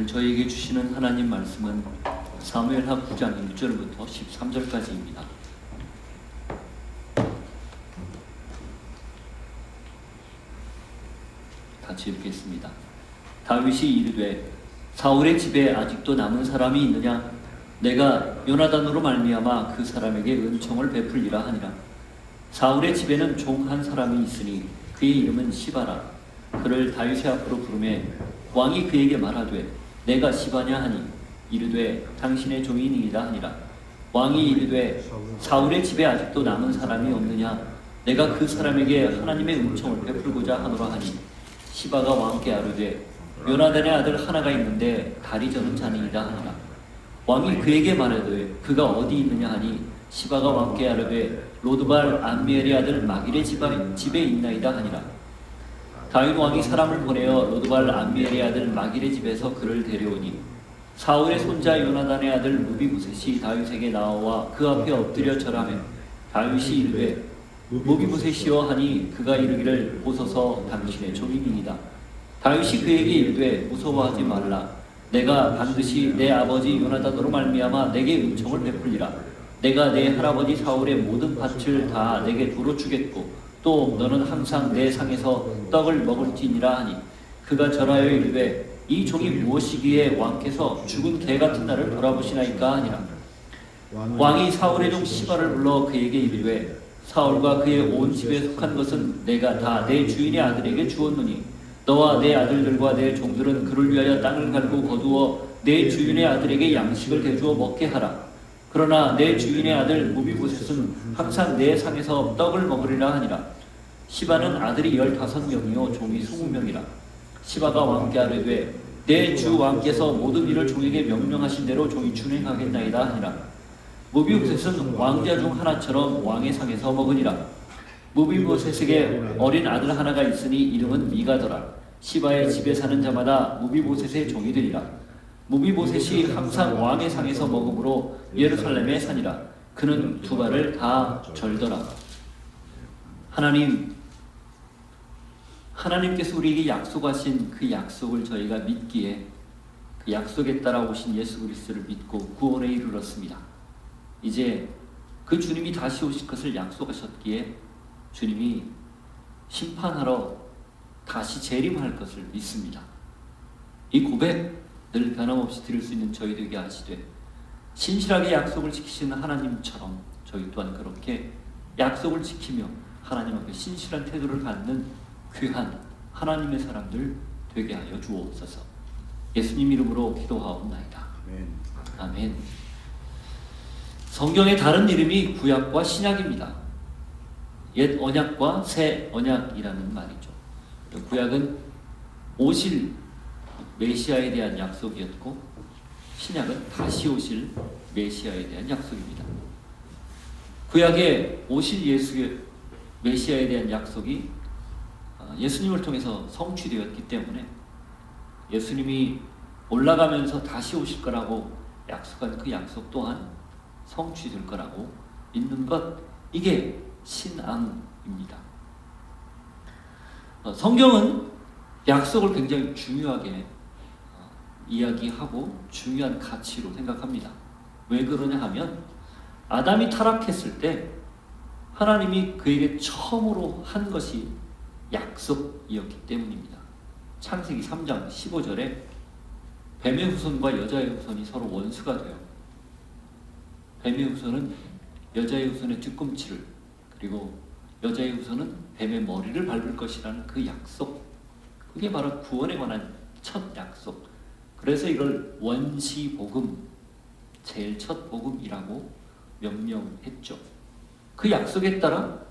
오늘 저희에게 주시는 하나님 말씀은 사무엘하 9장 1절부터 13절까지입니다. 같이 읽겠습니다. 다윗이 이르되 사울의 집에 아직도 남은 사람이 있느냐? 내가 요나단으로 말미암아 그 사람에게 은총을 베풀리라 하니라. 사울의 집에는 종 한 사람이 있으니 그의 이름은 시바라. 그를 다윗의 앞으로 부르매 왕이 그에게 말하되 내가 시바냐 하니 이르되 당신의 종이니이다 하니라. 왕이 이르되 사울의 집에 아직도 남은 사람이 없느냐? 내가 그 사람에게 하나님의 은총을 베풀고자 하노라 하니 시바가 왕께 아뢰되 요나단의 아들 하나가 있는데 다리 저는 자니이다 하니라. 왕이 그에게 말하되 그가 어디 있느냐 하니 시바가 왕께 아뢰되 로드발 암미엘의 아들 마길의 집에 있나이다 하니라. 다윗 왕이 사람을 보내어 로드발 암미엘의 아들 마길의 집에서 그를 데려오니 사울의 손자 요나단의 아들 무비보셋이 다윗에게 나와 그 앞에 엎드려 절하며 다윗이 이르되 무비보셋이여 하니 그가 이르기를 보소서 당신의 종이니이다. 다윗이 그에게 이르되 무서워하지 말라. 내가 반드시 내 아버지 요나단으로 말미암아 내게 은총을 베풀리라. 내가 내 할아버지 사울의 모든 밭을 다 내게 두루 주겠고 또 너는 항상 내 상에서 떡을 먹을지니라 하니 그가 절하여 이르되 이 종이 무엇이기에 왕께서 죽은 개 같은 나를 돌아보시나이까 하니라. 왕이 사울의 종 시바를 불러 그에게 이르되 사울과 그의 온 집에 속한 것은 내가 다 내 주인의 아들에게 주었느니 너와 내 아들들과 내 종들은 그를 위하여 땅을 갈고 거두어 내 주인의 아들에게 양식을 대주어 먹게 하라. 그러나 내 주인의 아들 무비보셋은 항상 내 상에서 떡을 먹으리라 하니라. 시바는 아들이 15명이요 종이 20명이라. 시바가 왕께 아뢰되 내 주 왕께서 모든 일을 종에게 명령하신 대로 종이 준행하겠나이다 하니라. 무비보셋은 왕자 중 하나처럼 왕의 상에서 먹으니라. 무비보셋에게 어린 아들 하나가 있으니 이름은 미가더라. 시바의 집에 사는 자마다 무비보셋의 종이 되리라. 무비보셋이 항상 왕의 상에서 먹음으로 예루살렘에 사니라. 그는 두 발을 다 절더라. 하나님께서 우리에게 약속하신 그 약속을 저희가 믿기에 그 약속에 따라 오신 예수 그리스도를 믿고 구원에 이르렀습니다. 이제 그 주님이 다시 오실 것을 약속하셨기에 주님이 심판하러 다시 재림할 것을 믿습니다. 이 고백 늘 변함없이 드릴 수 있는 저희 되게 하시되 신실하게 약속을 지키시는 하나님처럼 저희 또한 그렇게 약속을 지키며 하나님 앞에 신실한 태도를 갖는 귀한 하나님의 사람들 되게 하여 주옵소서. 예수님 이름으로 기도하옵나이다. 아멘. 성경의 다른 이름이 구약과 신약입니다. 옛 언약과 새 언약이라는 말이죠. 구약은 오실 메시아에 대한 약속이었고 신약은 다시 오실 메시아에 대한 약속입니다. 구약에 오실 예수의 메시아에 대한 약속이 예수님을 통해서 성취되었기 때문에 예수님이 올라가면서 다시 오실 거라고 약속한 그 약속 또한 성취될 거라고 믿는 것, 이게 신앙입니다. 성경은 약속을 굉장히 중요하게 이야기하고 중요한 가치로 생각합니다. 왜 그러냐 하면 아담이 타락했을 때 하나님이 그에게 처음으로 한 것이 약속이었기 때문입니다. 창세기 3장 15절에 뱀의 후손과 여자의 후손이 서로 원수가 돼요. 뱀의 후손은 여자의 후손의 뒤꿈치를, 그리고 여자의 후손은 뱀의 머리를 밟을 것이라는 그 약속, 그게 바로 구원에 관한 첫 약속. 그래서 이걸 원시복음, 제일 첫 복음이라고 명명했죠. 그 약속에 따라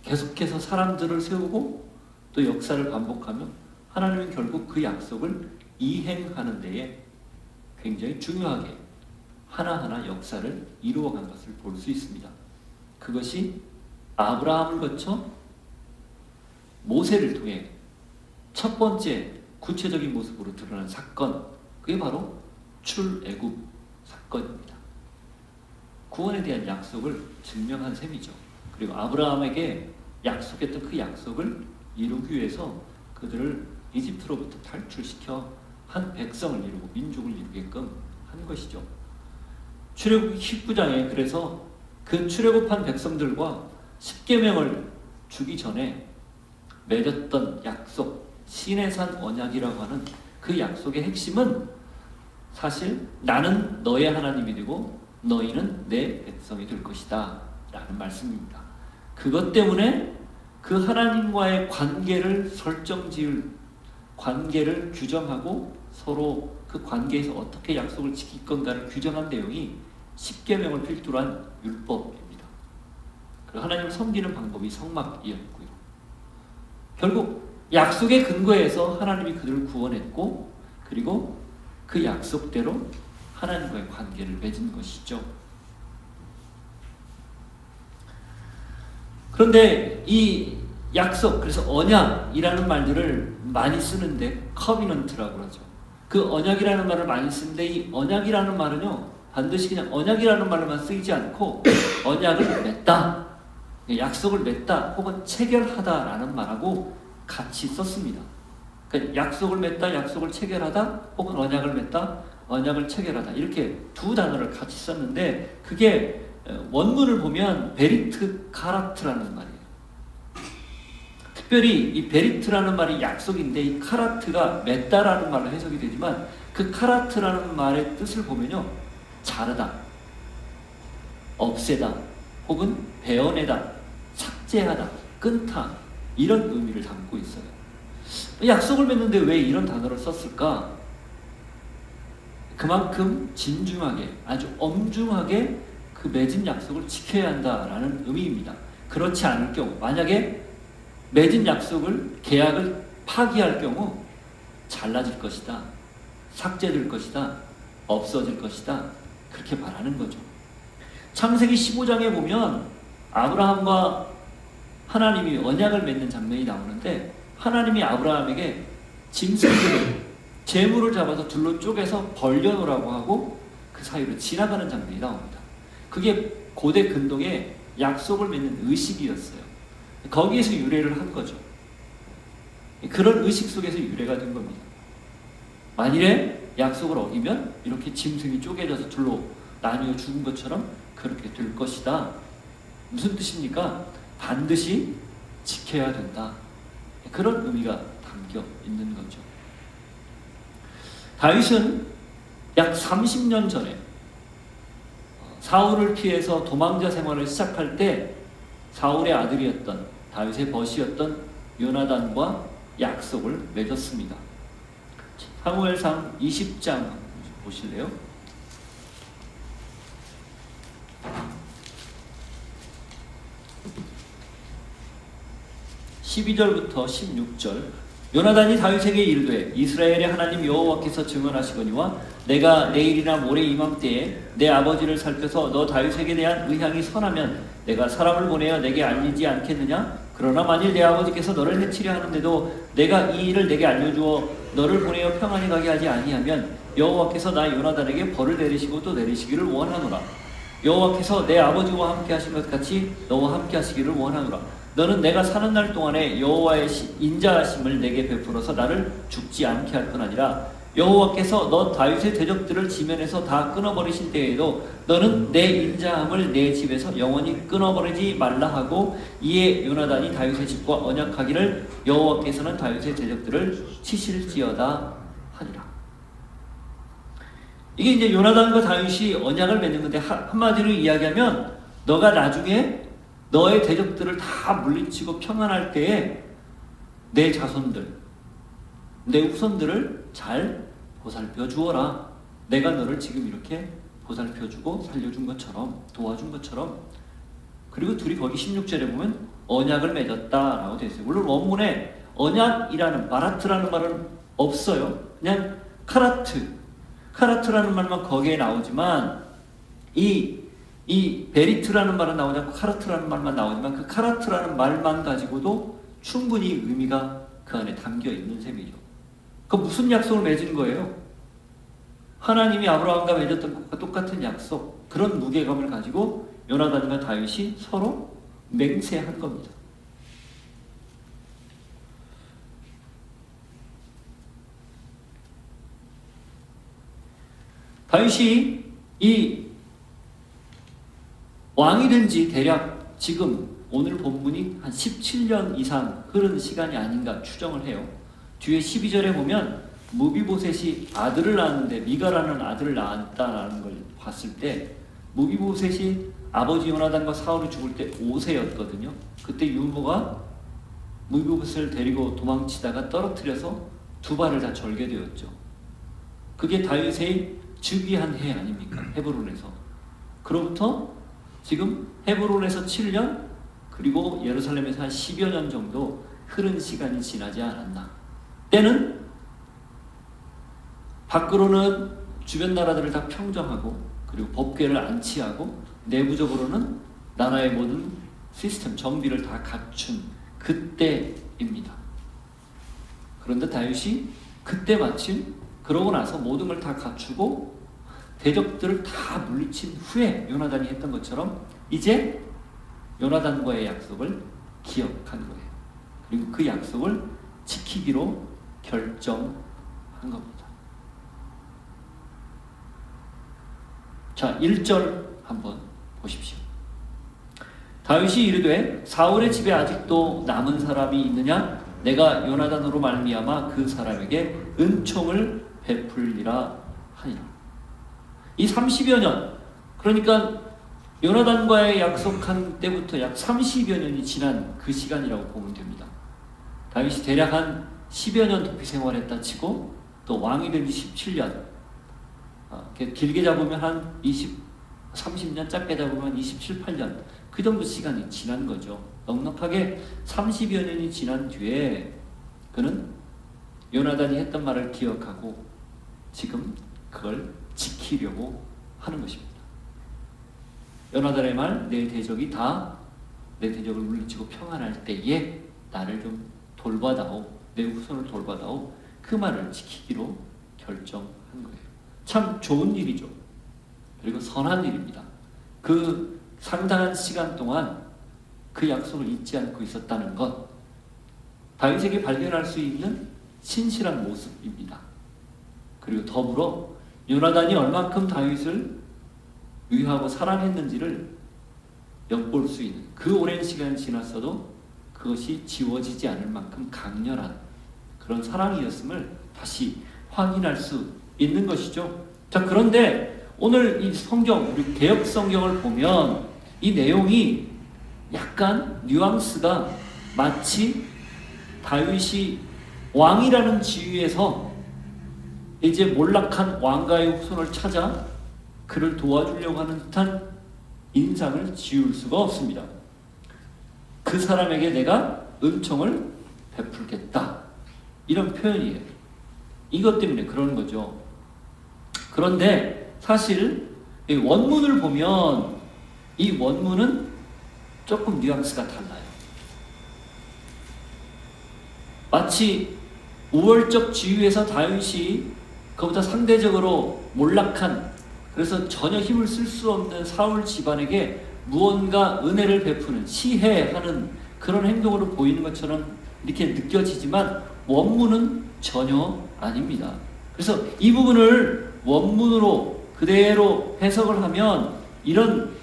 계속해서 사람들을 세우고 또 역사를 반복하며 하나님은 결국 그 약속을 이행하는 데에 굉장히 중요하게 하나하나 역사를 이루어간 것을 볼 수 있습니다. 그것이 아브라함을 거쳐 모세를 통해 첫 번째 구체적인 모습으로 드러난 사건, 그게 바로 출애굽 사건입니다. 구원에 대한 약속을 증명한 셈이죠. 그리고 아브라함에게 약속했던 그 약속을 이루기 위해서 그들을 이집트로부터 탈출시켜 한 백성을 이루고 민족을 이루게끔 한 것이죠. 출애굽 19장에 그래서 그 출애굽한 백성들과 십계명을 주기 전에 맺었던 약속, 시내산 언약이라고 하는 그 약속의 핵심은 사실 나는 너의 하나님이 되고 너희는 내 백성이 될 것이다 라는 말씀입니다. 그것 때문에 그 하나님과의 관계를 설정지을, 관계를 규정하고 서로 그 관계에서 어떻게 약속을 지킬 건가를 규정한 내용이 십계명을 필두로 한 율법입니다. 그 하나님을 섬기는 방법이 성막이었고요. 결국 약속의 근거에서 하나님이 그들을 구원했고, 그리고 그 약속대로 하나님과의 관계를 맺은 것이죠. 그런데 이 약속, 그래서 언약이라는 말들을 많이 쓰는데 커비넌트라고 하죠. 그 언약이라는 말을 많이 쓰는데 이 언약이라는 말은요, 반드시 그냥 언약이라는 말로만 쓰이지 않고 언약을 맺다, 약속을 맺다 혹은 체결하다라는 말하고 같이 썼습니다. 그러니까 약속을 맺다, 약속을 체결하다 혹은 언약을 맺다, 언약을 체결하다 이렇게 두 단어를 같이 썼는데 그게 원문을 보면 베리트 카라트라는 말이에요. 특별히 이 베리트라는 말이 약속인데 이 카라트가 맺다라는 말로 해석이 되지만 그 카라트라는 말의 뜻을 보면요, 자르다, 없애다 혹은 베어내다, 삭제하다, 끊다 이런 의미를 담고 있어요. 약속을 맺는데 왜 이런 단어를 썼을까? 그만큼 진중하게, 아주 엄중하게 그 맺은 약속을 지켜야 한다라는 의미입니다. 그렇지 않을 경우, 만약에 맺은 약속을, 계약을 파기할 경우 잘라질 것이다, 삭제될 것이다, 없어질 것이다, 그렇게 말하는 거죠. 창세기 15장에 보면 아브라함과 하나님이 언약을 맺는 장면이 나오는데 하나님이 아브라함에게 짐승들을, 재물을 잡아서 둘로 쪼개서 벌려놓으라고 하고 그 사이로 지나가는 장면이 나옵니다. 그게 고대 근동의 약속을 맺는 의식이었어요. 거기에서 유래를 한 거죠. 그런 의식 속에서 유래가 된 겁니다. 만일에 약속을 어기면 이렇게 짐승이 쪼개져서 둘로 나뉘어 죽은 것처럼 그렇게 될 것이다. 무슨 뜻입니까? 반드시 지켜야 된다. 그런 의미가 담겨 있는 거죠. 다윗은 약 30년 전에 사울을 피해서 도망자 생활을 시작할 때 사울의 아들이었던, 다윗의 벗이었던 요나단과 약속을 맺었습니다. 사무엘상 20장 보실래요? 12절부터 16절. 요나단이 다윗에게 이르되 이스라엘의 하나님 여호와께서 증언하시거니와 내가 내일이나 모레 이맘때에 내 아버지를 살펴서 너 다윗에게 대한 의향이 선하면 내가 사람을 보내어 내게 알리지 않겠느냐? 그러나 만일 내 아버지께서 너를 해치려 하는데도 내가 이 일을 내게 알려주어 너를 보내어 평안히 가게 하지 아니하면 여호와께서 나 요나단에게 벌을 내리시고 또 내리시기를 원하노라. 여호와께서 내 아버지와 함께 하신 것 같이 너와 함께 하시기를 원하노라. 너는 내가 사는 날 동안에 여호와의 인자하심을 내게 베풀어서 나를 죽지 않게 할 뿐 아니라 여호와께서 너 다윗의 대적들을 지면에서 다 끊어버리신 때에도 너는 내 인자함을 내 집에서 영원히 끊어버리지 말라 하고 이에 요나단이 다윗의 집과 언약하기를 여호와께서는 다윗의 대적들을 치실지어다 하니라. 이게 이제 요나단과 다윗이 언약을 맺는 건데 한마디로 이야기하면 너가 나중에 너의 대적들을 다 물리치고 평안할 때에 내 자손들, 내 후손들을 잘 보살펴 주어라. 내가 너를 지금 이렇게 보살펴 주고 살려준 것처럼, 도와준 것처럼. 그리고 둘이 거기 16절에 보면 언약을 맺었다라고 되어 있어요. 물론 원문에 언약이라는, 바라트라는 말은 없어요. 그냥 카라트라는 말만 거기에 나오지만 이 베리트라는 말은 나오지 않고 카라트라는 말만 나오지만 그 카라트라는 말만 가지고도 충분히 의미가 그 안에 담겨 있는 셈이죠. 그 무슨 약속을 맺은 거예요? 하나님이 아브라함과 맺었던 것과 똑같은 약속, 그런 무게감을 가지고 요나단과 다윗이 서로 맹세한 겁니다. 다윗이 이 왕이 된 지 대략 지금 오늘 본문이 한 17년 이상 흐른 시간이 아닌가 추정을 해요. 뒤에 12절에 보면 무비보셋이 아들을 낳았는데 미가라는 아들을 낳았다라는 걸 봤을 때 무비보셋이 아버지 요나단과 사울이 죽을 때 5세였거든요. 그때 유모가 무비보셋을 데리고 도망치다가 떨어뜨려서 두 발을 다 절게 되었죠. 그게 다윗의 즉위한 해 아닙니까? 헤브론에서. 그로부터 지금 헤브론에서 7년 그리고 예루살렘에서 한 10여 년 정도 흐른 시간이 지나지 않았나. 때는 밖으로는 주변 나라들을 다 평정하고 그리고 법궤를 안치하고 내부적으로는 나라의 모든 시스템, 정비를 다 갖춘 그때입니다. 그런데 다윗이 그때 마침 그러고 나서 모든 걸 다 갖추고 대적들을 다 물리친 후에 요나단이 했던 것처럼 이제 요나단과의 약속을 기억한 거예요. 그리고 그 약속을 지키기로 결정한 겁니다. 자, 1절 한번 보십시오. 다윗이 이르되 사울의 집에 아직도 남은 사람이 있느냐? 내가 요나단으로 말미암아 그 사람에게 은총을 베풀리라 하니라. 이 30여 년, 그러니까 요나단과의 약속한 때부터 약 30여 년이 지난 그 시간이라고 보면 됩니다. 다윗이 대략 한 10여 년 도피 생활했다 치고 또 왕이 된 지 17년, 길게 잡으면 한 30년, 짧게 잡으면 27, 8년 그 정도 시간이 지난 거죠. 넉넉하게 30여 년이 지난 뒤에 그는 요나단이 했던 말을 기억하고 지금 그걸 지키려고 하는 것입니다. 요나단의 말, 내 대적이 다 내 대적을 물리치고 평안할 때에 나를 좀 돌봐다오, 내 후손을 돌봐다오, 그 말을 지키기로 결정한 거예요. 참 좋은 일이죠. 그리고 선한 일입니다. 그 상당한 시간 동안 그 약속을 잊지 않고 있었다는 것, 다윗에게 발견할 수 있는 신실한 모습입니다. 그리고 더불어 요나단이 얼만큼 다윗을 위하고 사랑했는지를 엿볼 수 있는, 그 오랜 시간이 지났어도 그것이 지워지지 않을 만큼 강렬한 그런 사랑이었음을 다시 확인할 수 있는 것이죠. 자, 그런데 오늘 이 성경, 우리 개역 성경을 보면 이 내용이 약간 뉘앙스가 마치 다윗이 왕이라는 지위에서 이제 몰락한 왕가의 후손을 찾아 그를 도와주려고 하는 듯한 인상을 지울 수가 없습니다. 그 사람에게 내가 은총을 베풀겠다, 이런 표현이에요. 이것 때문에 그런 거죠. 그런데 사실 이 원문을 보면 이 원문은 조금 뉘앙스가 달라요. 마치 우월적 지위에서 다윗이 그보다 상대적으로 몰락한, 그래서 전혀 힘을 쓸 수 없는 사울 집안에게 무언가 은혜를 베푸는, 시해하는 그런 행동으로 보이는 것처럼 이렇게 느껴지지만 원문은 전혀 아닙니다. 그래서 이 부분을 원문으로 그대로 해석을 하면 이런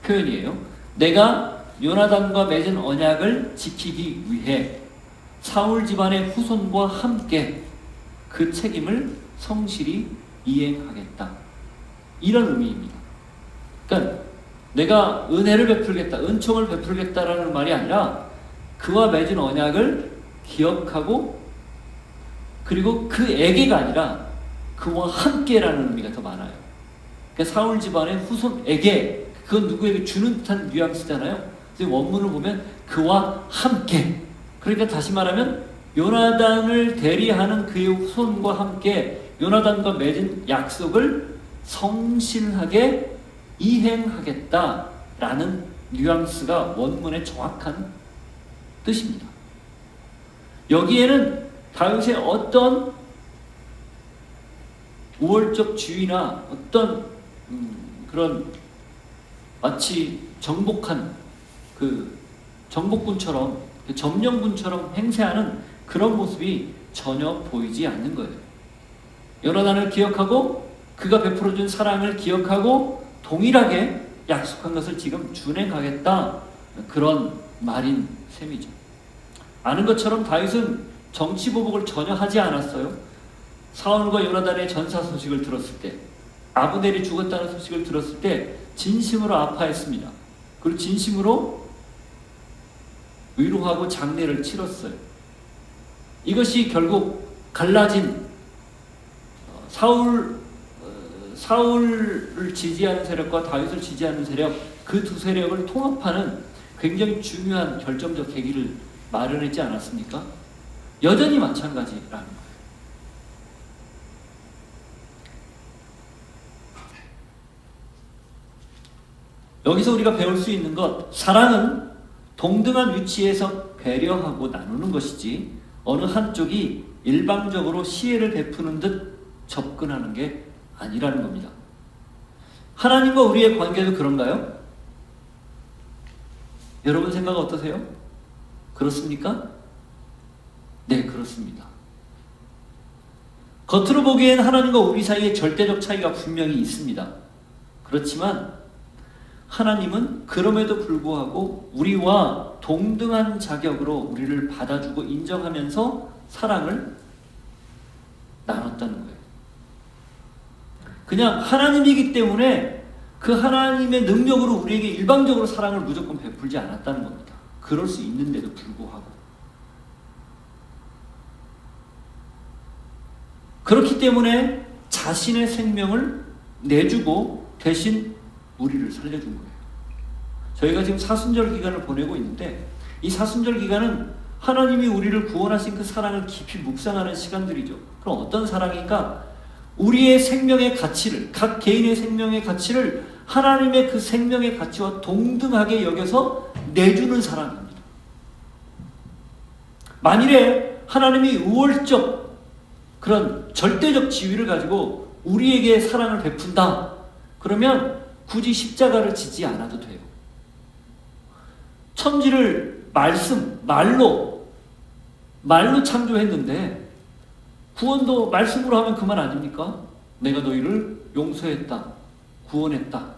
표현이에요. 내가 요나단과 맺은 언약을 지키기 위해 사울 집안의 후손과 함께 그 책임을 성실히 이행하겠다, 이런 의미입니다. 그러니까 내가 은혜를 베풀겠다, 은총을 베풀겠다라는 말이 아니라 그와 맺은 언약을 기억하고, 그리고 그에게가 아니라 그와 함께라는 의미가 더 많아요. 그러니까 사울 집안의 후손에게, 그건 누구에게 주는 듯한 뉘앙스잖아요. 원문을 보면 그와 함께, 그러니까 다시 말하면 요나단을 대리하는 그의 후손과 함께 요나단과 맺은 약속을 성실하게 이행하겠다라는 뉘앙스가 원문의 정확한 뜻입니다. 여기에는 다윗의 어떤 우월적 지위나 어떤 그런 마치 정복한 그 정복군처럼, 점령군처럼 행세하는 그런 모습이 전혀 보이지 않는 거예요. 요나단을 기억하고 그가 베풀어준 사랑을 기억하고 동일하게 약속한 것을 지금 준행하겠다, 그런 말인 셈이죠. 아는 것처럼 다윗은 정치보복을 전혀 하지 않았어요. 사울과 요나단의 전사 소식을 들었을 때, 아브넬이 죽었다는 소식을 들었을 때 진심으로 아파했습니다. 그리고 진심으로 위로하고 장례를 치렀어요. 이것이 결국 갈라진 사울을 지지하는 세력과 다윗을 지지하는 세력, 그 두 세력을 통합하는 굉장히 중요한 결정적 계기를 마련했지 않았습니까? 여전히 마찬가지라는 거예요. 여기서 우리가 배울 수 있는 것, 사랑은 동등한 위치에서 배려하고 나누는 것이지 어느 한쪽이 일방적으로 시혜를 베푸는 듯 접근하는 게 아니라는 겁니다. 하나님과 우리의 관계도 그런가요? 여러분 생각 어떠세요? 그렇습니까? 네, 그렇습니다. 겉으로 보기엔 하나님과 우리 사이에 절대적 차이가 분명히 있습니다. 그렇지만 하나님은 그럼에도 불구하고 우리와 동등한 자격으로 우리를 받아주고 인정하면서 사랑을 나눴다는 거예요. 그냥 하나님이기 때문에 그 하나님의 능력으로 우리에게 일방적으로 사랑을 무조건 베풀지 않았다는 겁니다. 그럴 수 있는데도 불구하고. 그렇기 때문에 자신의 생명을 내주고 대신 우리를 살려준 거예요. 저희가 지금 사순절 기간을 보내고 있는데 이 사순절 기간은 하나님이 우리를 구원하신 그 사랑을 깊이 묵상하는 시간들이죠. 그럼 어떤 사랑일까? 우리의 생명의 가치를, 각 개인의 생명의 가치를 하나님의 그 생명의 가치와 동등하게 여겨서 내주는 사랑입니다. 만일에 하나님이 우월적 그런 절대적 지위를 가지고 우리에게 사랑을 베푼다, 그러면 굳이 십자가를 지지 않아도 돼요. 천지를 말로 창조했는데 구원도 말씀으로 하면 그만 아닙니까? 내가 너희를 용서했다, 구원했다.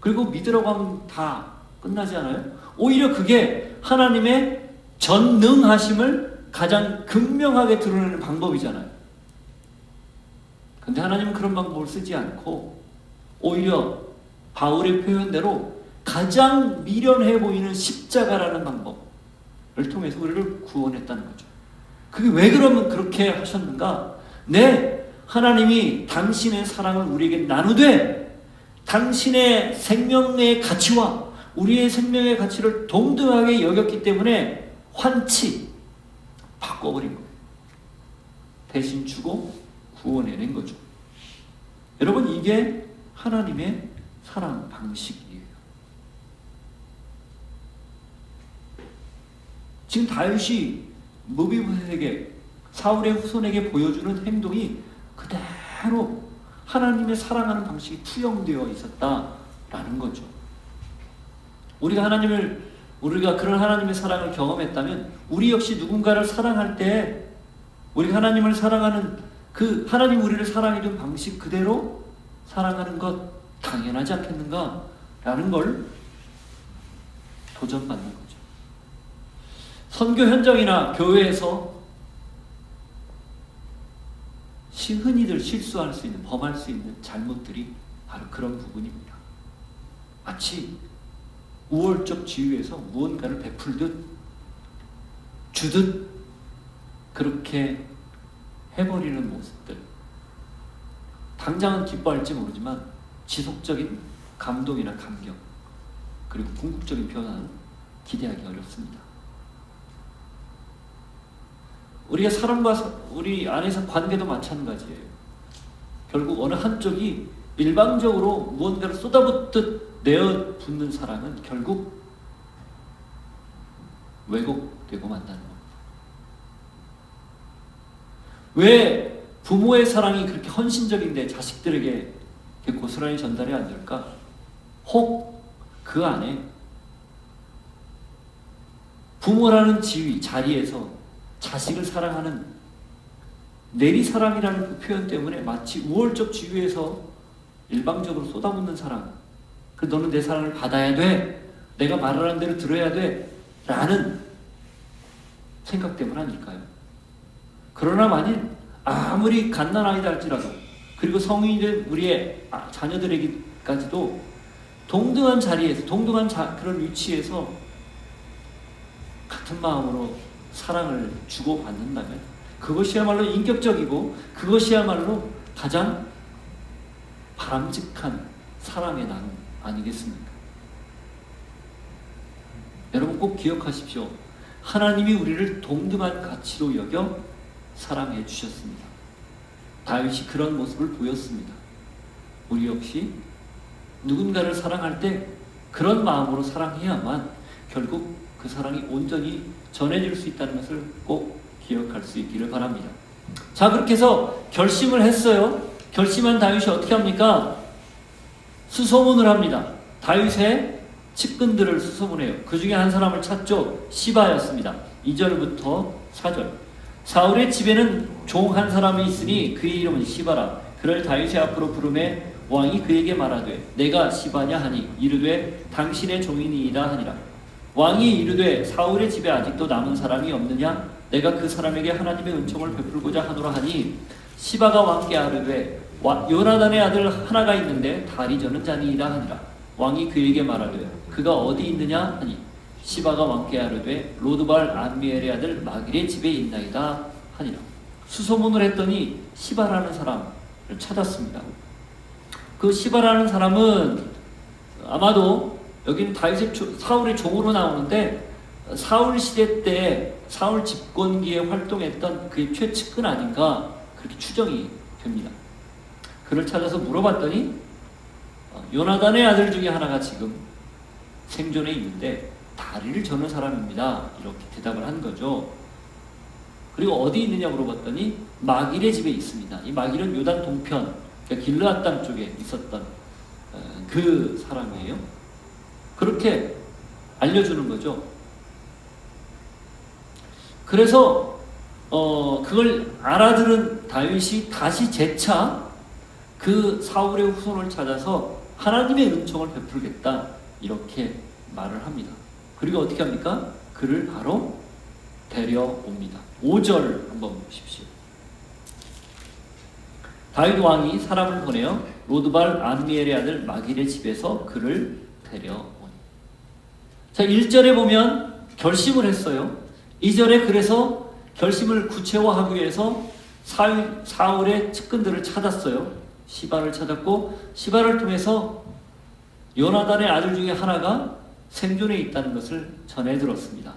그리고 믿으라고 하면 다 끝나지 않아요? 오히려 그게 하나님의 전능하심을 가장 극명하게 드러내는 방법이잖아요. 근데 하나님은 그런 방법을 쓰지 않고 오히려 바울의 표현대로 가장 미련해 보이는 십자가라는 방법을 통해서 우리를 구원했다는 거죠. 그게 왜 그러면 그렇게 하셨는가? 네, 하나님이 당신의 사랑을 우리에게 나누되 당신의 생명의 가치와 우리의 생명의 가치를 동등하게 여겼기 때문에 환치 바꿔버린 거예요. 대신 주고 구원해낸 거죠. 여러분, 이게 하나님의 사랑 방식이에요. 지금 다윗이 무비보셋에게, 사울의 후손에게 보여주는 행동이 그대로 하나님의 사랑하는 방식이 투영되어 있었다라는 거죠. 우리가 그런 하나님의 사랑을 경험했다면 우리 역시 누군가를 사랑할 때 우리가 하나님을 사랑하는 그 하나님 우리를 사랑해준 방식 그대로 사랑하는 것 당연하지 않겠는가? 라는 걸 도전받는 거죠. 선교 현장이나 교회에서 흔히들 실수할 수 있는, 범할 수 있는 잘못들이 바로 그런 부분입니다. 마치 우월적 지위에서 무언가를 베풀듯 주듯 그렇게 해버리는 모습들. 당장은 기뻐할지 모르지만 지속적인 감동이나 감격, 그리고 궁극적인 변화는 기대하기 어렵습니다. 우리가 사람과 우리 안에서 관계도 마찬가지예요. 결국 어느 한쪽이 일방적으로 무언가를 쏟아붓듯 내어붓는 사랑은 결국 왜곡되고 만다는 겁니다. 왜 부모의 사랑이 그렇게 헌신적인데 자식들에게 고스란히 전달이 안 될까? 혹 그 안에 부모라는 지위, 자리에서 자식을 사랑하는 내리사랑이라는 그 표현 때문에 마치 우월적 지위에서 일방적으로 쏟아붓는 사랑, 그 너는 내 사랑을 받아야 돼, 내가 말하는 대로 들어야 돼 라는 생각 때문 아닐까요? 그러나 만일 아무리 갓난아이다 할지라도, 그리고 성인이 된 우리의 자녀들에게까지도 동등한 자리에서, 동등한 그런 위치에서 같은 마음으로 사랑을 주고받는다면 그것이야말로 인격적이고 그것이야말로 가장 바람직한 사랑의 나눔 아니겠습니까? 여러분 꼭 기억하십시오. 하나님이 우리를 동등한 가치로 여겨 사랑해 주셨습니다. 다윗이 그런 모습을 보였습니다. 우리 역시 누군가를 사랑할 때 그런 마음으로 사랑해야만 결국 그 사랑이 온전히 전해질 수 있다는 것을 꼭 기억할 수 있기를 바랍니다. 자, 그렇게 해서 결심을 했어요. 결심한 다윗이 어떻게 합니까? 수소문을 합니다. 다윗의 측근들을 수소문해요. 그 중에 한 사람을 찾죠. 시바였습니다. 2절부터 4절. 사울의 집에는 종 한 사람이 있으니 그의 이름은 시바라. 그를 다윗의 앞으로 부르매 왕이 그에게 말하되 내가 시바냐 하니 이르되 당신의 종이니이다 하니라. 왕이 이르되 사울의 집에 아직도 남은 사람이 없느냐? 내가 그 사람에게 하나님의 은총을 베풀고자 하노라 하니 시바가 왕께 아뢰되 요나단의 아들 하나가 있는데 다리 저는 자니이다 하니라. 왕이 그에게 말하되 그가 어디 있느냐 하니 시바가 왕께 아뢰되 로드발 암미엘의 아들 마길의 집에 있나이다 하니라. 수소문을 했더니 시바라는 사람을 찾았습니다. 그 시바라는 사람은 아마도 여기는 사울의 종으로 나오는데 사울 시대 때 사울 집권기에 활동했던 그의 최측근 아닌가 그렇게 추정이 됩니다. 그를 찾아서 물어봤더니 요나단의 아들 중에 하나가 지금 생존해 있는데 다리를 저는 사람입니다. 이렇게 대답을 한 거죠. 그리고 어디 있느냐 물어봤더니 마길의 집에 있습니다. 이 마길은 요단 동편, 그러니까 길르앗 땅 쪽에 있었던 그 사람이에요. 그렇게 알려주는 거죠. 그래서 그걸 알아들은 다윗이 다시 재차 그 사울의 후손을 찾아서 하나님의 은총을 베풀겠다 이렇게 말을 합니다. 그리고 어떻게 합니까? 그를 바로 데려옵니다. 5절 한번 보십시오. 다윗 왕이 사람을 보내어 로드발 암미엘의 아들 마길의 집에서 그를 데려오니. 자, 1절에 보면 결심을 했어요. 2절에 그래서 결심을 구체화하기 위해서 사울의 측근들을 찾았어요. 시바를 찾았고 시바를 통해서 요나단의 아들 중에 하나가 생존해 있다는 것을 전해 들었습니다.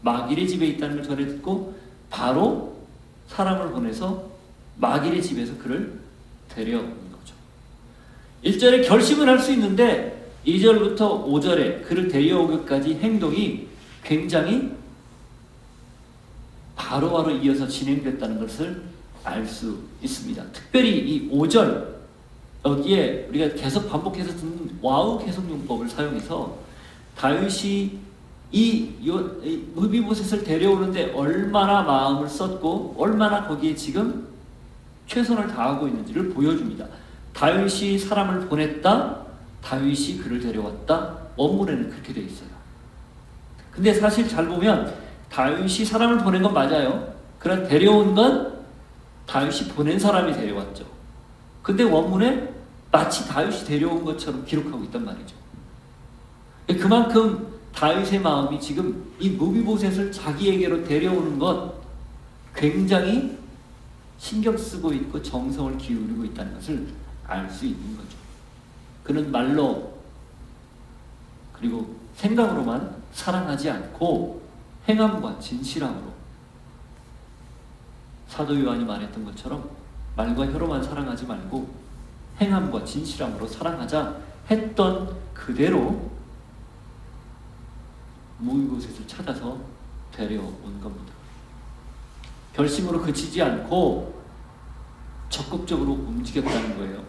마길의 집에 있다는 걸 전해 듣고 바로 사람을 보내서 마길의 집에서 그를 데려온 거죠. 1절에 결심을 할 수 있는데 2절부터 5절에 그를 데려오기까지 행동이 굉장히 바로바로 이어서 진행됐다는 것을 알 수 있습니다. 특별히 이 5절 여기에 우리가 계속 반복해서 듣는 와우 계속용법을 사용해서 다윗이 이 무비보셋을 데려오는데 얼마나 마음을 썼고 얼마나 거기에 지금 최선을 다하고 있는지를 보여줍니다. 다윗이 사람을 보냈다, 다윗이 그를 데려왔다. 원문에는 그렇게 되어 있어요. 근데 사실 잘 보면 다윗이 사람을 보낸 건 맞아요. 그러나 데려온 건 다윗이 보낸 사람이 데려왔죠. 근데 원문에 마치 다윗이 데려온 것처럼 기록하고 있단 말이죠. 그만큼 다윗의 마음이 지금 이 무비보셋을 자기에게로 데려오는 것 굉장히 신경 쓰고 있고 정성을 기울이고 있다는 것을 알 수 있는 거죠. 그는 말로 그리고 생각으로만 사랑하지 않고 행함과 진실함으로 사도 요한이 말했던 것처럼 말과 혀로만 사랑하지 말고 행함과 진실함으로 사랑하자 했던 그대로 무비보셋을 찾아서 데려온 겁니다. 결심으로 그치지 않고 적극적으로 움직였다는 거예요.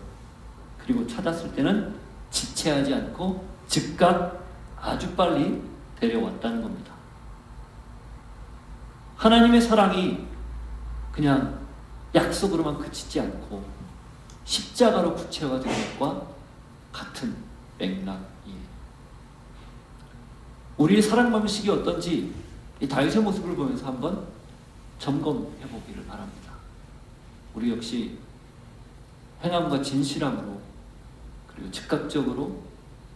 그리고 찾았을 때는 지체하지 않고 즉각 아주 빨리 데려왔다는 겁니다. 하나님의 사랑이 그냥 약속으로만 그치지 않고 십자가로 구체화된 것과 같은 맥락이에요. 우리의 사랑 방식이 어떤지 이 다윗의 모습을 보면서 한번 점검해 보기를 바랍니다. 우리 역시 행함과 진실함으로 그리고 즉각적으로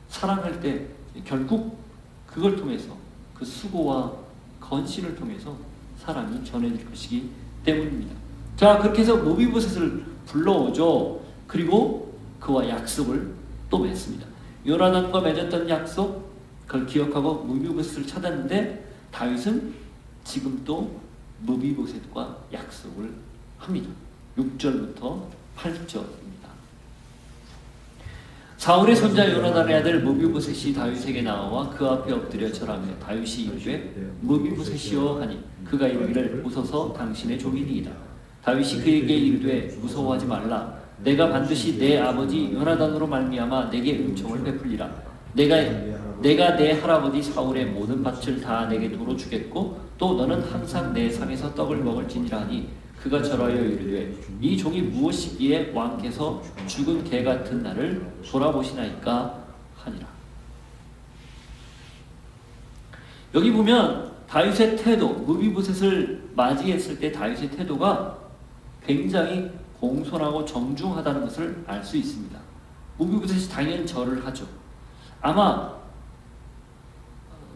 사랑할 때 결국 그걸 통해서 그 수고와 헌신을 통해서 사랑이 전해질 것이기 때문입니다. 자, 그렇게 해서 모비보셋을 불러오죠. 그리고 그와 약속을 또 맺습니다. 요나단과 맺었던 약속 그걸 기억하고 모비보셋을 찾았는데 다윗은 지금 또 모비보셋과 약속을 합니다. 6절부터 8절입니다. 사울의 손자 요나단의 아들 모비보셋이 다윗에게 나와 그 앞에 엎드려 절하며 다윗이 이르되 모비보셋이여 하니 그가 이르기를 웃어서 당신의 종이니이다. 다윗이 그에게 이르되 무서워하지 말라. 내가 반드시 내 아버지 요나단으로 말미암아 내게 은총을 베풀리라. 내가 내 할아버지 사울의 모든 밭을 다 내게 도로 주겠고 또 너는 항상 내 상에서 떡을 먹을지니라 하니 그가 절하여 이르되 이 종이 무엇이기에 왕께서 죽은 개 같은 나를 돌아보시나이까 하니라. 여기 보면 다윗의 태도, 모비보셋을 맞이했을 때 다윗의 태도가 굉장히 공손하고 정중하다는 것을 알 수 있습니다. 모비보셋이 당연히 절을 하죠. 아마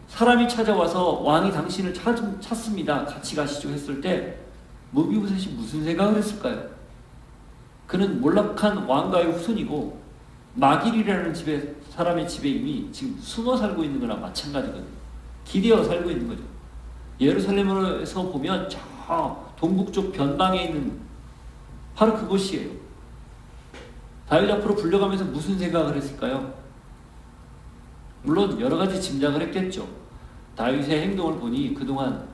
사람이 찾아와서 왕이 당신을 찾습니다. 같이 가시죠 했을 때 모비보셋이 무슨 생각을 했을까요? 그는 몰락한 왕가의 후손이고 마길이라는 사람의 집에 이미 지금 숨어 살고 있는 거나 마찬가지거든요. 기대어 살고 있는 거죠. 예루살렘에서 보면 저 동북쪽 변방에 있는 바로 그곳이에요. 다윗 앞으로 불려가면서 무슨 생각을 했을까요? 물론 여러 가지 짐작을 했겠죠. 다윗의 행동을 보니 그동안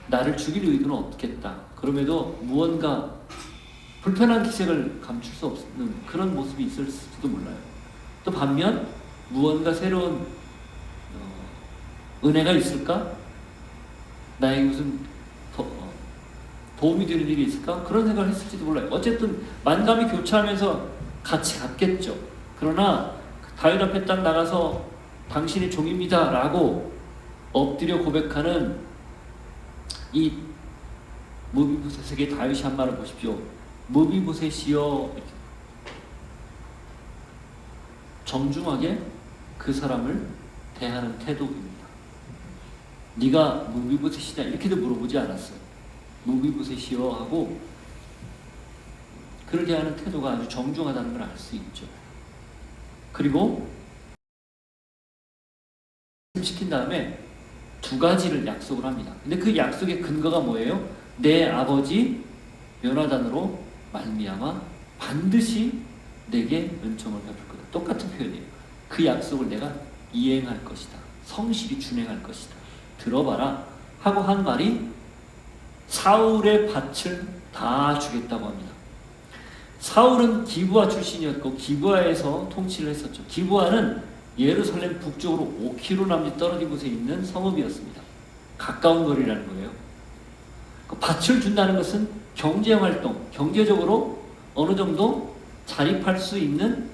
나를 죽일 의도는 없겠다. 그럼에도 무언가 불편한 기색을 감출 수 없는 그런 모습이 있을지도 몰라요. 또 반면 무언가 새로운 은혜가 있을까? 나에게 무슨 도움이 되는 일이 있을까? 그런 생각을 했을지도 몰라요. 어쨌든 만감이 교차하면서 같이 갔겠죠. 그러나 다윗 앞에 딱 나가서 당신의 종입니다 라고 엎드려 고백하는 이 모비보셋에게 다윗이 한 말을 보십시오. 모비보셋이여, 정중하게 그 사람을 대하는 태도입니다. 네가 모비보셋이냐 이렇게도 물어보지 않았어요. 모비보셋이여 하고 그를 대하는 태도가 아주 정중하다는 걸 알 수 있죠. 그리고 시킨 다음에 두 가지를 약속을 합니다. 근데 그 약속의 근거가 뭐예요? 내 아버지 요나단으로 말미암아 반드시 내게 은총을 베풀 거다. 똑같은 표현이에요. 그 약속을 내가 이행할 것이다. 성실히 준행할 것이다. 들어봐라 하고 한 말이 사울의 밭을 다 주겠다고 합니다. 사울은 기브아 출신이었고 기브아에서 통치를 했었죠. 기브아는 예루살렘 북쪽으로 5km 남짓 떨어진 곳에 있는 성읍이었습니다. 가까운 거리라는 거예요. 그 밭을 준다는 것은 경제활동, 경제적으로 어느 정도 자립할 수 있는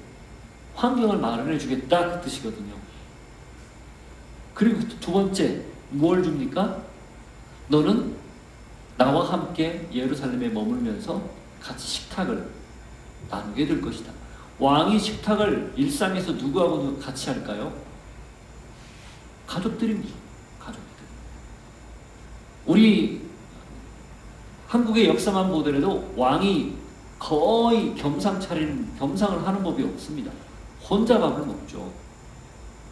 환경을 마련해 주겠다 그 뜻이거든요. 그리고 두 번째 뭘 줍니까? 너는 나와 함께 예루살렘에 머물면서 같이 식탁을 나누게 될 것이다. 왕이 식탁을 일상에서 누구하고 같이 할까요? 가족들입니다. 가족들. 우리 한국의 역사만 보더라도 왕이 거의 겸상을 하는 법이 없습니다. 혼자 밥을 먹죠.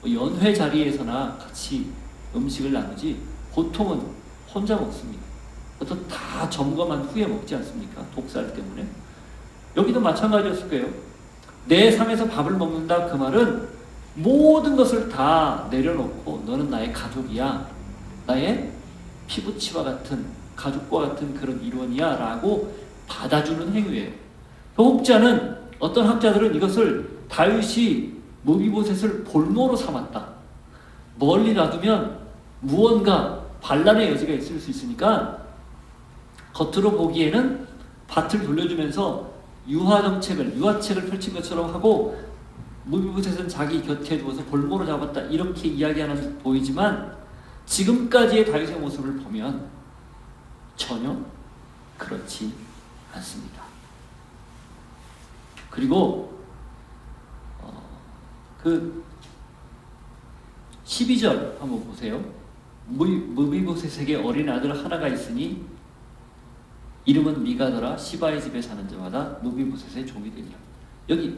연회 자리에서나 같이 음식을 나누지 보통은 혼자 먹습니다. 또 다 점검한 후에 먹지 않습니까? 독살 때문에. 여기도 마찬가지였을 거예요. 내 삶에서 밥을 먹는다 그 말은 모든 것을 다 내려놓고 너는 나의 가족이야. 나의 피부치와 같은 가족과 같은 그런 일원이야 라고 받아주는 행위예요. 혹자는 어떤 학자들은 이것을 다윗이 모비보셋을 볼모로 삼았다. 멀리 놔두면 무언가 반란의 여지가 있을 수 있으니까 겉으로 보기에는 밭을 돌려주면서 유화책을 펼친 것처럼 하고 무비보셋은 자기 곁에 두어서 볼모로 잡았다 이렇게 이야기하는 듯 보이지만 지금까지의 다윗의 모습을 보면 전혀 그렇지 않습니다. 그리고 그 12절 한번 보세요. 무비보셋에게 어린 아들 하나가 있으니 이름은 미가더라. 시바의 집에 사는 자마다 무비보셋의 종이 되니라. 여기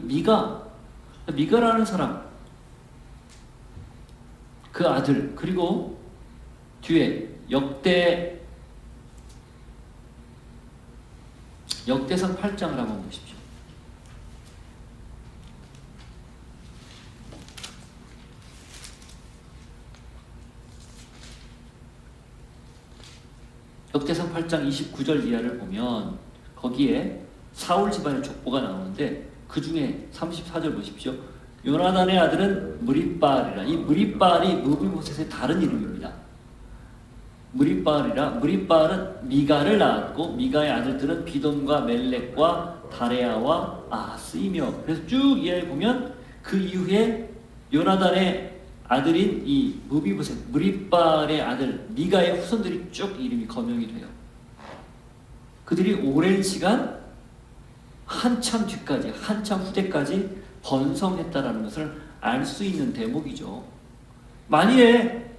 미가라는 사람, 그 아들, 그리고 뒤에 역대상 8장을 한번 보십시오. 역대상 8장 29절 이하를 보면 거기에 사울 집안의 족보가 나오는데 그 중에 34절 보십시오. 요나단의 아들은 무리바알이라. 이 무리바알이 무비보셋의 다른 이름입니다. 무리바알은 미가를 낳았고 미가의 아들들은 비돈과 멜렉과 다레아와 아하스이며, 그래서 쭉 이하에 보면 그 이후에 요나단의 아들인 이 무비보셋, 무리바알의 아들 미가의 후손들이 쭉 이름이 거명이 돼요. 그들이 오랜 시간 한참 뒤까지, 한참 후대까지 번성했다라는 것을 알 수 있는 대목이죠. 만일에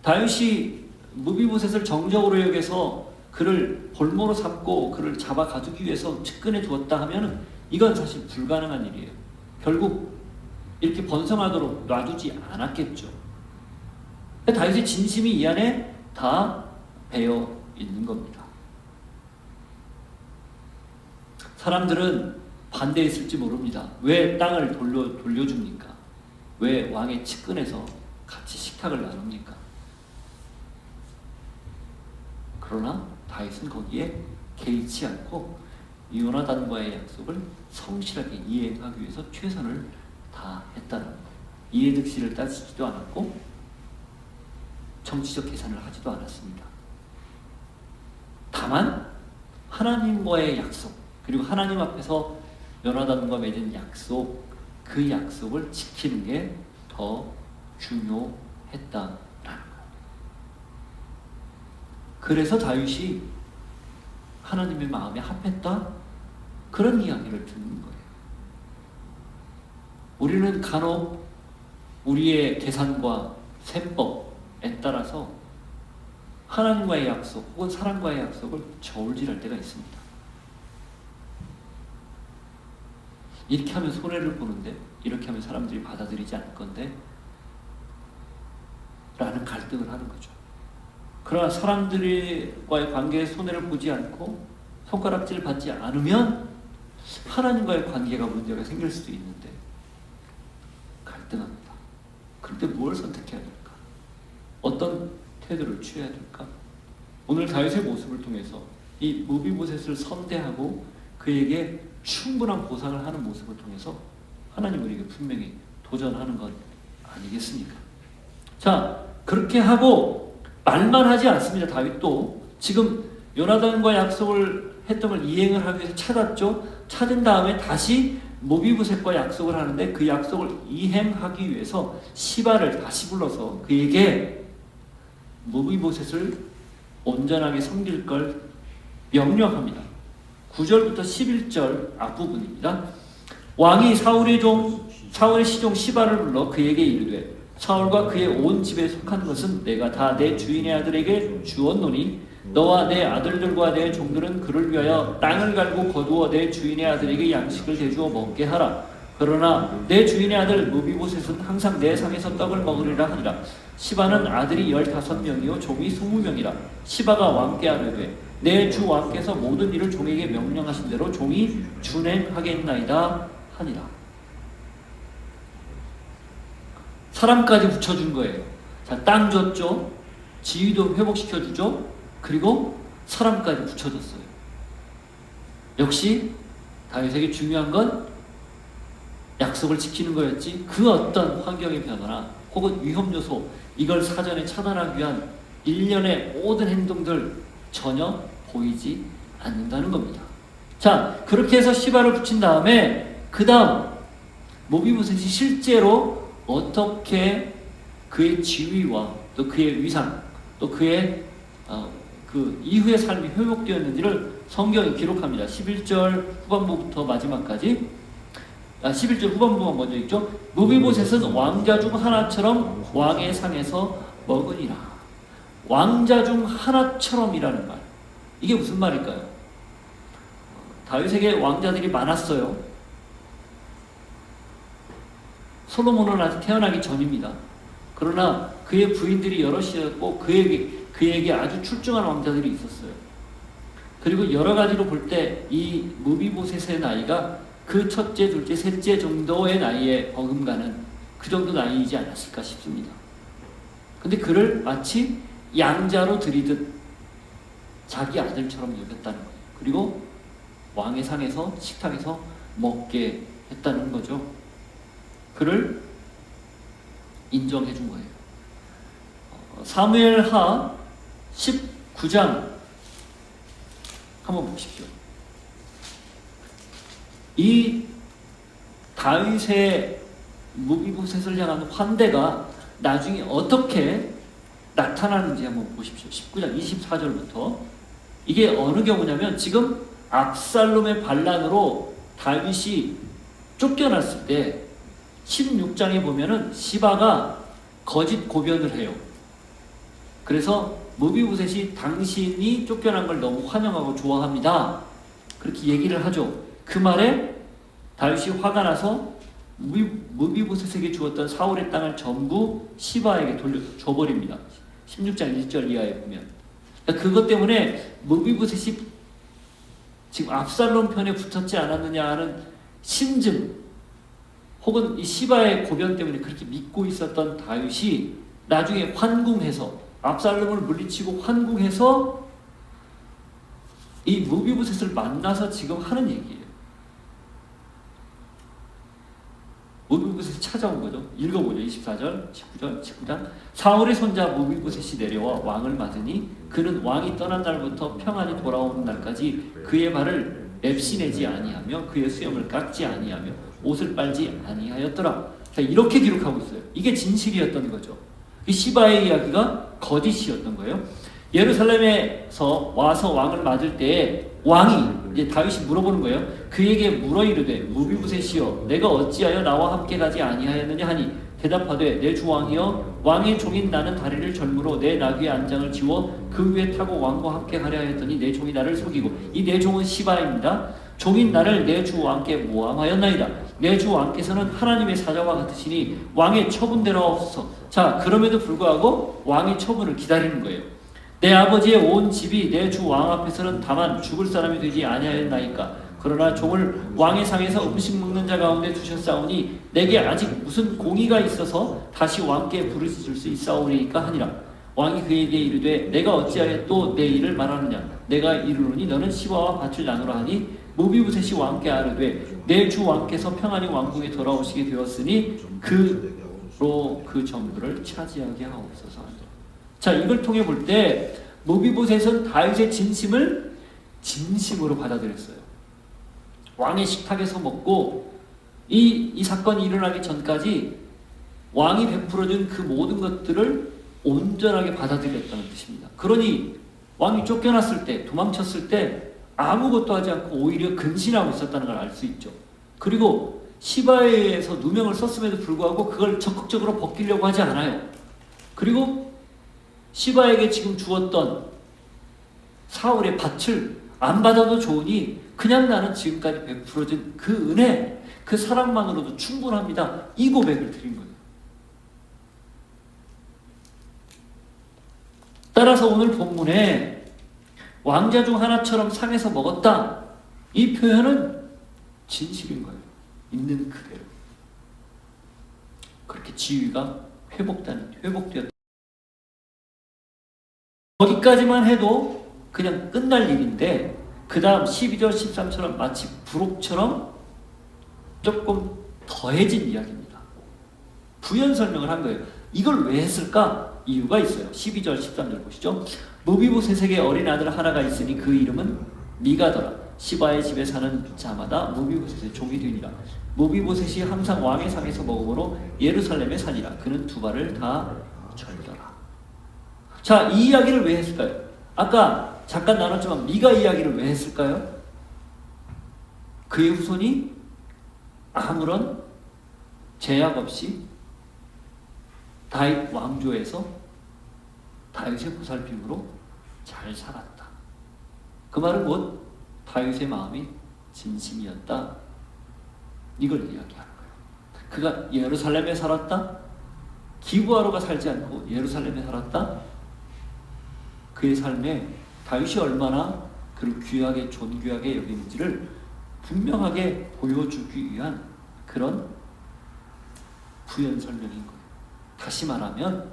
다윗이 무비보셋을 정적으로 여겨서 그를 볼모로 삼고 그를 잡아 가두기 위해서 측근에 두었다 하면 이건 사실 불가능한 일이에요. 결국 이렇게 번성하도록 놔두지 않았겠죠. 다윗의 진심이 이 안에 다 배어 있는 겁니다. 사람들은 반대했을지 모릅니다. 왜 땅을 돌려줍니까? 왜 왕의 측근에서 같이 식탁을 나눕니까? 그러나 다윗은 거기에 개의치 않고 요나단과의 약속을 성실하게 이행하기 위해서 최선을 다했다는 것. 이해득실을 따지지도 않았고 정치적 계산을 하지도 않았습니다. 다만 하나님과의 약속, 그리고 하나님 앞에서 요나단과 맺은 약속, 그 약속을 지키는 게 더 중요했다라는 것. 그래서 다윗이 하나님의 마음에 합했다, 그런 이야기를 듣는 거예요. 우리는 간혹 우리의 계산과 세법에 따라서 하나님과의 약속 혹은 사람과의 약속을 저울질할 때가 있습니다. 이렇게 하면 손해를 보는데, 이렇게 하면 사람들이 받아들이지 않을 건데 라는 갈등을 하는 거죠. 그러나 사람들과의 관계에 손해를 보지 않고 손가락질을 받지 않으면 하나님과의 관계가 문제가 생길 수도 있는데 갈등합니다. 그런데 뭘 선택해야 될까? 어떤 태도를 취해야 될까? 오늘 다윗의 모습을 통해서 이 무비보셋을 선대하고 그에게 충분한 보상을 하는 모습을 통해서 하나님 우리에게 분명히 도전하는 것 아니겠습니까? 자, 그렇게 하고 말만 하지 않습니다. 다윗도 지금 요나단과 약속을 했던 걸 이행을 하기 위해서 찾았죠. 찾은 다음에 다시 무비보셋과 약속을 하는데 그 약속을 이행하기 위해서 시바를 다시 불러서 그에게 무비보셋을 온전하게 섬길 걸 명령합니다. 9절부터 11절 앞부분입니다. 왕이 사울의 시종 시바를 불러 그에게 이르되 사울과 그의 온 집에 속한 것은 내가 다 내 주인의 아들에게 주었노니 너와 내 아들들과 내 종들은 그를 위하여 땅을 갈고 거두어 내 주인의 아들에게 양식을 대주어 먹게 하라. 그러나 내 주인의 아들 무비보셋은 항상 내 상에서 떡을 먹으리라 하니라. 시바는 아들이 15명이요 종이 20명이라. 시바가 왕께 아뢰되 내 주 왕께서 모든 일을 종에게 명령하신 대로 종이 준행하겠나이다 하니라. 사람까지 붙여준 거예요. 자, 땅 줬죠. 지위도 회복시켜주죠. 그리고 사람까지 붙여줬어요. 역시 다윗에게 중요한 건 약속을 지키는 거였지 그 어떤 환경의 변화나 혹은 위험 요소, 이걸 사전에 차단하기 위한 일련의 모든 행동들 전혀 보이지 않는다는 겁니다. 자, 그렇게 해서 시바를 붙인 다음에 그 다음 모비보셋이 실제로 어떻게 그의 지위와 또 그의 위상 또 그의 그 이후의 삶이 회복되었는지를 성경이 기록합니다. 11절 후반부부터 마지막까지 11절 후반부가 먼저 있죠. 모비보셋은 왕자 중 하나처럼 왕의 상에서 먹으니라. 왕자 중 하나처럼이라는 말. 이게 무슨 말일까요? 다윗에게 왕자들이 많았어요. 솔로몬은 아직 태어나기 전입니다. 그러나 그의 부인들이 여럿이었고 그에게 아주 출중한 왕자들이 있었어요. 그리고 여러 가지로 볼 때 이 모비보셋의 나이가 그 첫째, 둘째, 셋째 정도의 나이에 버금가는 그 정도 나이이지 않았을까 싶습니다. 근데 그를 마치 양자로 들이듯 자기 아들처럼 여겼다는 거예요. 그리고 왕의 상에서 식탁에서 먹게 했다는 거죠. 그를 인정해 준 거예요. 사무엘하 19장 한번 보십시오. 이 다윗의 모비보셋을 향한 환대가 나중에 어떻게 나타나는지 한번 보십시오. 19장 24절부터. 이게 어느 경우냐면 지금 압살롬의 반란으로 다윗이 쫓겨났을 때 16장에 보면은 시바가 거짓 고변을 해요. 그래서 모비보셋이 당신이 쫓겨난 걸 너무 환영하고 좋아합니다. 그렇게 얘기를 하죠. 그 말에 다윗이 화가 나서 모비보셋에게 주었던 사울의 땅을 전부 시바에게 돌려줘버립니다. 16장 1절 이하에 보면. 그러니까 그것 때문에 모비보셋이 지금 압살롬 편에 붙었지 않았느냐 하는 심증 혹은 이 시바의 고변 때문에 그렇게 믿고 있었던 다윗이 나중에 환궁해서 압살롬을 물리치고 환궁해서 이 모비보셋을 만나서 지금 하는 얘기예요. 모비보셋이 찾아온 거죠. 읽어보죠. 24절, 19절, 19장. 사울의 손자 모비보셋이 내려와 왕을 맞으니 그는 왕이 떠난 날부터 평안히 돌아오는 날까지 그의 발을 맵시내지 아니하며 그의 수염을 깎지 아니하며 옷을 빨지 아니하였더라. 자, 이렇게 기록하고 있어요. 이게 진실이었던 거죠. 이 시바의 이야기가 거짓이었던 거예요. 예루살렘에서 와서 왕을 맞을 때 왕이 이제 다윗이 물어보는 거예요. 그에게 물어 이르되 모비보셋이여 내가 어찌하여 나와 함께 가지 아니하였느냐 하니 대답하되 내 주 왕이여 왕의 종인 나는 다리를 절므로 내 나귀의 안장을 지워 그 위에 타고 왕과 함께 가려 하였더니 내 종이 나를 속이고 이 내 종은 시바입니다. 종인 나를 내 주 왕께 모함하였나이다. 내 주 왕께서는 하나님의 사자와 같으시니 왕의 처분대로 하옵소서. 자, 그럼에도 불구하고 왕의 처분을 기다리는 거예요. 내 아버지의 온 집이 내 주 왕 앞에서는 다만 죽을 사람이 되지 아니하였나이까. 그러나 종을 왕의 상에서 음식 먹는 자 가운데 두셨사오니 내게 아직 무슨 공의가 있어서 다시 왕께 부르짖을 수 있사오리이까 하니라. 왕이 그에게 이르되 내가 어찌하여 또 내 일을 말하느냐. 내가 이르노니 너는 시바와 밭을 나누라 하니 모비보셋이 왕께 아뢰되 내 주 왕께서 평안히 왕궁에 돌아오시게 되었으니 그로 그 전부를 차지하게 하옵소서. 자, 이걸 통해 볼 때 모비보셋은 다윗의 진심을 진심으로 받아들였어요. 왕의 식탁에서 먹고 이 사건이 일어나기 전까지 왕이 베풀어준 그 모든 것들을 온전하게 받아들였다는 뜻입니다. 그러니 왕이 쫓겨났을 때, 도망쳤을 때 아무것도 하지 않고 오히려 근신하고 있었다는 걸 알 수 있죠. 그리고 시바에 의해서 누명을 썼음에도 불구하고 그걸 적극적으로 벗기려고 하지 않아요. 그리고 시바에게 지금 주었던 사울의 밭을 안 받아도 좋으니 그냥 나는 지금까지 베풀어진 그 은혜, 그 사랑만으로도 충분합니다. 이 고백을 드린 거예요. 따라서 오늘 본문에 왕자 중 하나처럼 상에서 먹었다. 이 표현은 진실인 거예요. 있는 그대로. 그렇게 지위가 회복되었다. 거기까지만 해도 그냥 끝날 일인데 그 다음 12절 13처럼 마치 부록처럼 조금 더해진 이야기입니다. 부연 설명을 한 거예요. 이걸 왜 했을까? 이유가 있어요. 12절 13절 보시죠. 모비보셋에게 어린 아들 하나가 있으니 그 이름은 미가더라. 시바의 집에 사는 자마다 무비보셋의 종이 되니라. 무비보셋이 항상 왕의 상에서 먹음으로 예루살렘에 사니라. 그는 두 발을 다 절더라. 자, 이 이야기를 왜 했을까요? 아까 잠깐 나눴지만 미가 이야기를 왜 했을까요? 그의 후손이 아무런 제약 없이 다윗 왕조에서 다윗의 보살핌으로 잘 살았다. 그 말은 곧 다윗의 마음이 진심이었다. 이걸 이야기하는 거예요. 그가 예루살렘에 살았다. 기부하러가 살지 않고 예루살렘에 살았다. 그의 삶에 다윗이 얼마나 그를 귀하게 존귀하게 여기는지를 분명하게 보여주기 위한 그런 부연 설명인 거예요. 다시 말하면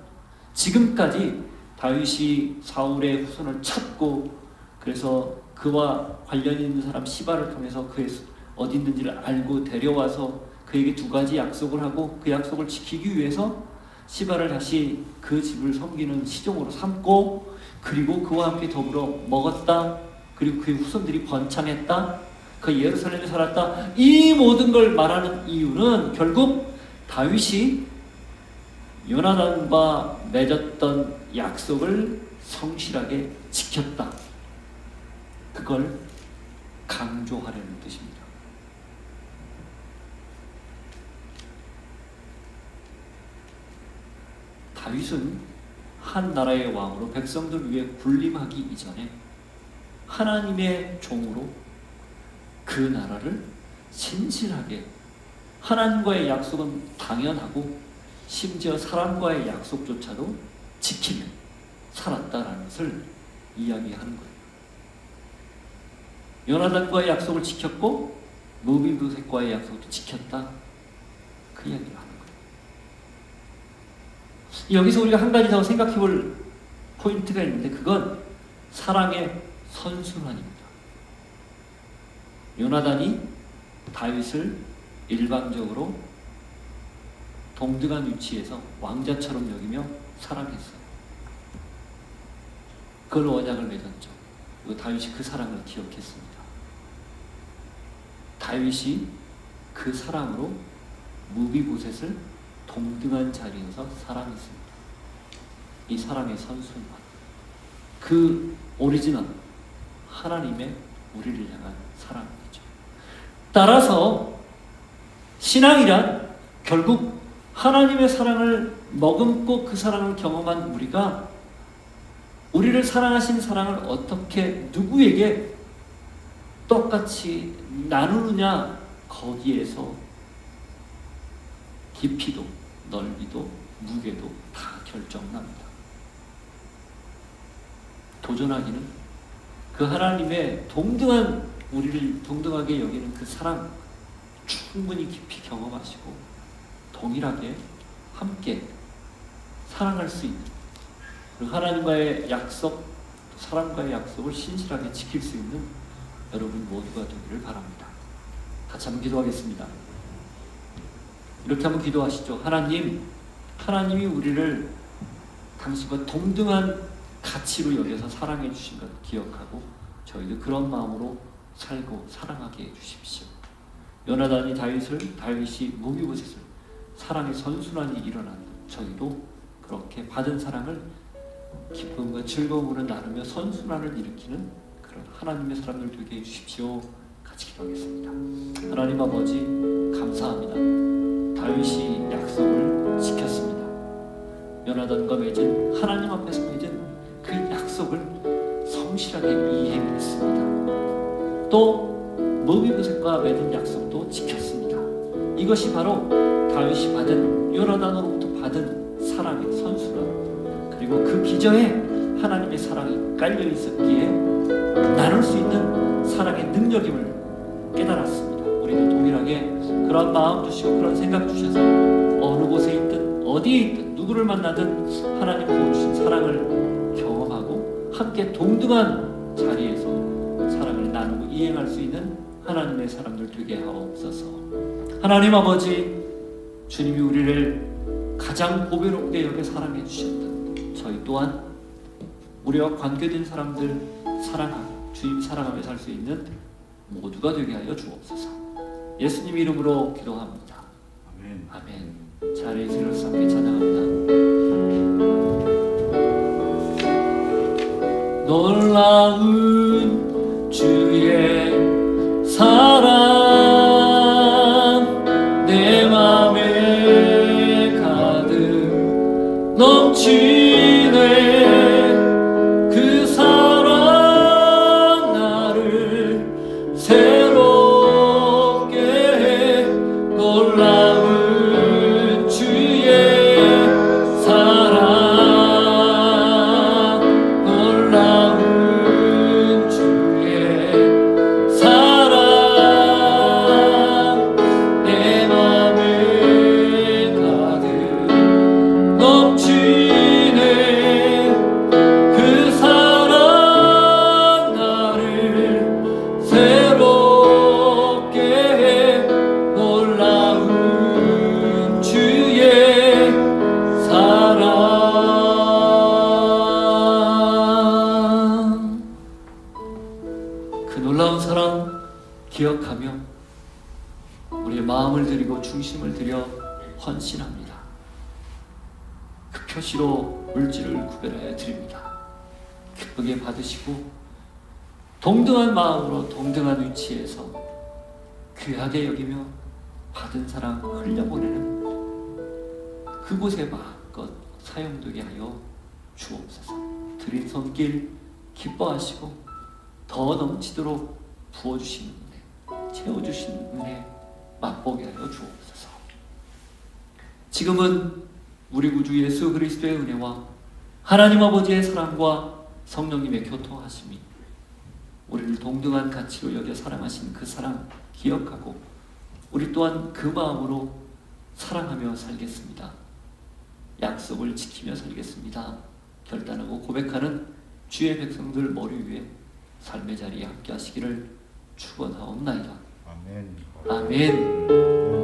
지금까지 다윗이 사울의 후손을 찾고 그래서 그와 관련 있는 사람 시바를 통해서 그의 어디 있는지를 알고 데려와서 그에게 두 가지 약속을 하고 그 약속을 지키기 위해서 시바를 다시 그 집을 섬기는 시종으로 삼고 그리고 그와 함께 더불어 먹었다. 그리고 그의 후손들이 번창했다. 그 예루살렘에 살았다. 이 모든 걸 말하는 이유는 결국 다윗이 요나단과 맺었던 약속을 성실하게 지켰다. 그걸 강조하려는 뜻입니다. 다윗은 한 나라의 왕으로 백성들 위해 군림하기 이전에 하나님의 종으로 그 나라를 신실하게 하나님과의 약속은 당연하고 심지어 사람과의 약속조차도 지키며 살았다라는 것을 이야기하는 거예요. 요나단과의 약속을 지켰고 무비보셋과의 약속도 지켰다. 그 이야기를 하는 거예요. 여기서 우리가 한 가지 더 생각해 볼 포인트가 있는데 그건 사랑의 선순환입니다. 요나단이 다윗을 일방적으로 동등한 위치에서 왕자처럼 여기며 사랑했어요. 그걸 언약을 맺었죠. 그리고 다윗이 그 사랑을 기억했습니다. 다윗이 그 사랑으로 무비보셋을 동등한 자리에서 사랑했습니다. 이 사랑의 선순환, 그 오리지널 하나님의 우리를 향한 사랑이죠. 따라서 신앙이란 결국 하나님의 사랑을 머금고 그 사랑을 경험한 우리가 우리를 사랑하신 사랑을 어떻게 누구에게 똑같이 나누느냐, 거기에서 깊이도 넓이도 무게도 다 결정납니다. 도전하기는 그 하나님의 동등한 우리를 동등하게 여기는 그 사랑 충분히 깊이 경험하시고 동일하게 함께 사랑할 수 있는 그리고 하나님과의 약속, 사랑과의 약속을 신실하게 지킬 수 있는 여러분 모두가 되기를 바랍니다. 같이 한번 기도하겠습니다. 이렇게 한번 기도하시죠. 하나님이 우리를 당신과 동등한 가치로 여겨서 사랑해 주신 것 기억하고 저희도 그런 마음으로 살고 사랑하게 해 주십시오. 요나단이 다윗이 무비보셋을 사랑의 선순환이 일어난 저희도 그렇게 받은 사랑을 기쁨과 즐거움으로 나누며 선순환을 일으키는 그런 하나님의 사람들 되게 해주십시오. 같이 기도하겠습니다. 하나님 아버지 감사합니다. 다윗이 약속을 지켰습니다. 요나단과 맺은 하나님 앞에서 맺은 그 약속을 성실하게 이행했습니다. 또 무비보셋과 맺은 약속도 지켰습니다. 이것이 바로 다윗이 받은 요나단으로부터 받은 사랑의 선순환 그리고 그 기저에 하나님의 사랑이 깔려 있었기에 나눌 수 있는 사랑의 능력임을 깨달았습니다. 우리도 동일하게 그런 마음 주시고 그런 생각 주셔서 어느 곳에 있든 어디에 있든 누구를 만나든 하나님 부어주신 사랑을 경험하고 함께 동등한 자리에서 사랑을 나누고 이행할 수 있는 하나님의 사람들 되게 하옵소서. 하나님 아버지, 주님이 우리를 가장 보배롭게 여겨 사랑해 주셨던 저희 또한 우리와 관계된 사람들 사랑하고 주님 사랑하며 살 수 있는 모두가 되게 하여 주옵소서. 예수님 이름으로 기도합니다. 아멘. 아멘. 자, 예수를 함께 찬양합니다. 놀라운 주의 사랑 내 맘에 가득 넘치네. 그 사랑 나를 새롭게 해. 놀라운 주의 사랑, 놀라운 주의 사랑 내 맘에 가득 넘치네. 그 사랑 나를 새롭게 해. 놀라운 주의 사랑. 그 놀라운 사랑 기억하며 우리의 마음을 드리고 중심을 들여 헌신합니다. 그 표시로 물질을 구별하여 드립니다. 기쁘게 받으시고 동등한 마음으로 동등한 위치에서 귀하게 여기며 받은 사랑 흘려보내는 그곳에 마음껏 사용되게 하여 주옵소서. 드린 손길 기뻐하시고 더 넘치도록 부어주시는 은혜, 채워주시는 은혜 맛보게 하여 주옵소서. 지금은 우리 구주 예수 그리스도의 은혜와 하나님 아버지의 사랑과 성령님의 교통하심이 우리를 동등한 가치로 여겨 사랑하신 그 사랑 기억하고 우리 또한 그 마음으로 사랑하며 살겠습니다. 약속을 지키며 살겠습니다. 결단하고 고백하는 주의 백성들 머리 위에 삶의 자리에 함께 하시기를 축원하옵나이다. 아멘. 아멘.